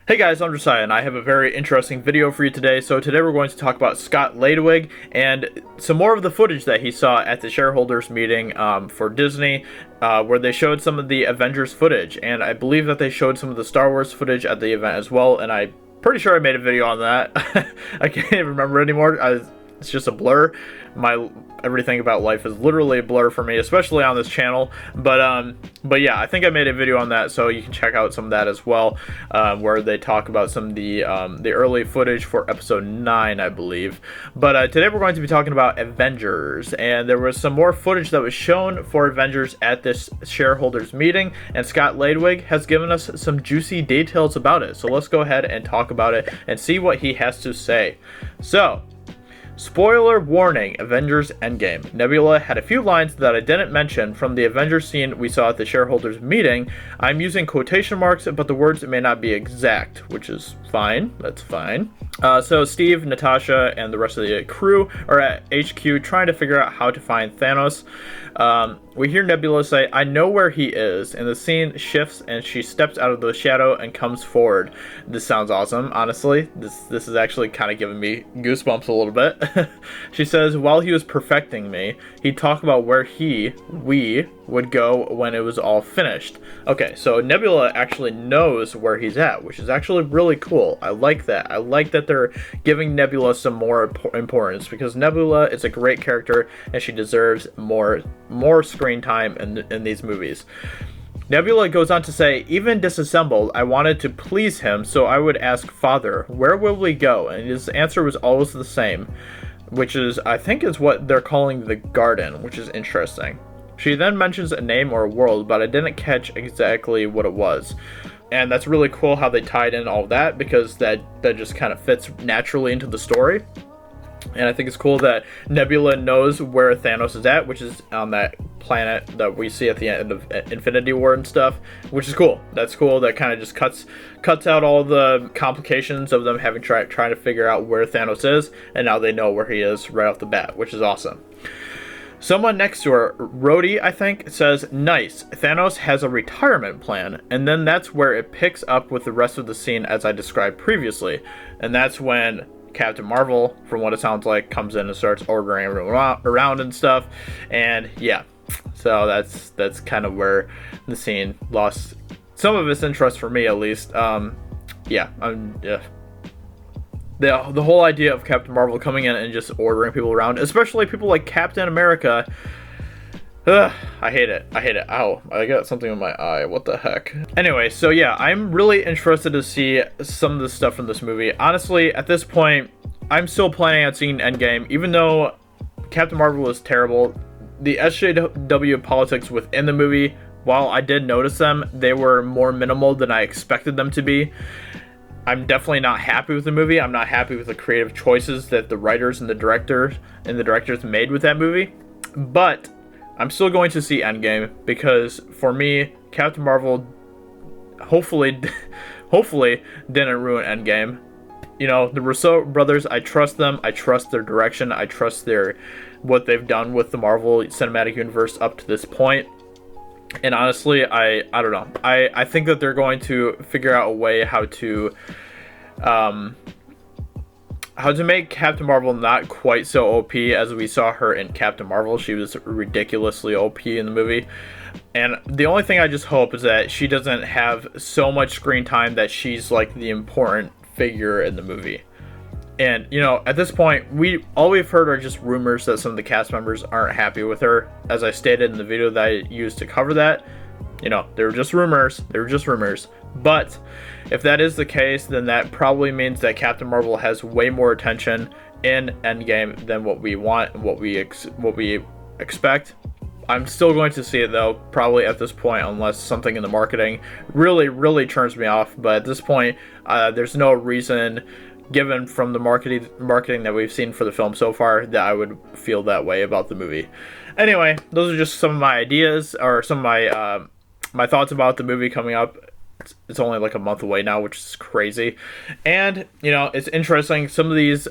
Hey guys, I'm Josiah, and I have a very interesting video for you today. So today we're going to talk about Scott Ladewig and some more of the footage that he saw at the shareholders meeting for Disney, where they showed some of the Avengers footage, and I believe that they showed some of the Star Wars footage at the event as well, and I'm pretty sure I made a video on that. I can't even remember anymore. It's just a blur. Everything about life is literally a blur for me, especially on this channel. But yeah, I think I made a video on that, so you can check out some of that as well, where they talk about some of the early footage for episode 9, I believe. But today we're going to be talking about Avengers, and there was some more footage that was shown for Avengers at this shareholders meeting, and Scott Ladewig has given us some juicy details about it. So let's go ahead and talk about it and see what he has to say. So, spoiler warning, Avengers Endgame. Nebula had a few lines that I didn't mention from the Avengers scene we saw at the shareholders meeting. I'm using quotation marks, but the words may not be exact, which is fine. That's fine. So Steve, Natasha, and the rest of the crew are at HQ trying to figure out how to find Thanos. We hear Nebula say, "I know where he is," and the scene shifts and she steps out of the shadow and comes forward. This sounds awesome, honestly. This is actually kind of giving me goosebumps a little bit. She says, "While he was perfecting me, he talked about where we would go when it was all finished." Okay, so Nebula actually knows where he's at, which is actually really cool. I like that. I like that they're giving Nebula some more importance, because Nebula is a great character and she deserves more screen time in these movies. Nebula goes on to say, "Even disassembled, I wanted to please him, so I would ask Father, where will we go?" And his answer was always the same, which is, I think, is what they're calling the garden, which is interesting. She then mentions a name or a world, but I didn't catch exactly what it was. And that's really cool how they tied in all of that, because that just kind of fits naturally into the story. And I think it's cool that Nebula knows where Thanos is at, which is on that planet that we see at the end of Infinity War and stuff, which is cool. That's cool. That kind of just cuts out all the complications of them having trying to figure out where Thanos is, and now they know where he is right off the bat, which is awesome. Someone next to her, Rhodey, I think, says, "Nice, Thanos has a retirement plan," and then that's where it picks up with the rest of the scene as I described previously, and that's when Captain Marvel, from what it sounds like, comes in and starts ordering everyone around and stuff, and yeah, so that's kind of where the scene lost some of its interest for me, at least. Yeah. The whole idea of Captain Marvel coming in and just ordering people around, especially people like Captain America, I hate it. Ow, I got something in my eye. What the heck? Anyway, so yeah, I'm really interested to see some of the stuff from this movie. Honestly, at this point, I'm still planning on seeing Endgame, even though Captain Marvel was terrible. The SJW politics within the movie, while I did notice them, they were more minimal than I expected them to be. I'm definitely not happy with the movie. I'm not happy with the creative choices that the writers and the directors made with that movie. But I'm still going to see Endgame, because for me, Captain Marvel hopefully didn't ruin Endgame. You know, the Russo brothers, I trust them. I trust their direction. I trust what they've done with the Marvel Cinematic Universe up to this point. And honestly, I don't know. I think that they're going to figure out a way how to make Captain Marvel not quite so OP as we saw her in Captain Marvel. She was ridiculously OP in the movie. And the only thing I just hope is that she doesn't have so much screen time that she's like the important figure in the movie. And, you know, at this point, all we've heard are just rumors that some of the cast members aren't happy with her. As I stated in the video that I used to cover that, you know, they were just rumors. But if that is the case, then that probably means that Captain Marvel has way more attention in Endgame than what we want and what we expect. I'm still going to see it, though, probably at this point, unless something in the marketing really turns me off. But at this point, there's no reason, given from the marketing that we've seen for the film so far, that I would feel that way about the movie. Anyway, those are just some of my ideas, or some of my thoughts about the movie coming up. It's only like a month away now, which is crazy. And, you know, it's interesting. Some of these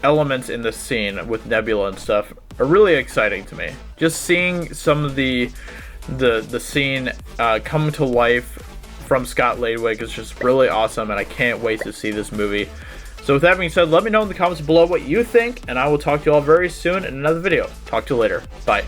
elements in the scene with Nebula and stuff are really exciting to me. Just seeing some of the scene come to life from Scott Ladwig is just really awesome, and I can't wait to see this movie. So with that being said, let me know in the comments below what you think, and I will talk to you all very soon in another video. Talk to you later. Bye.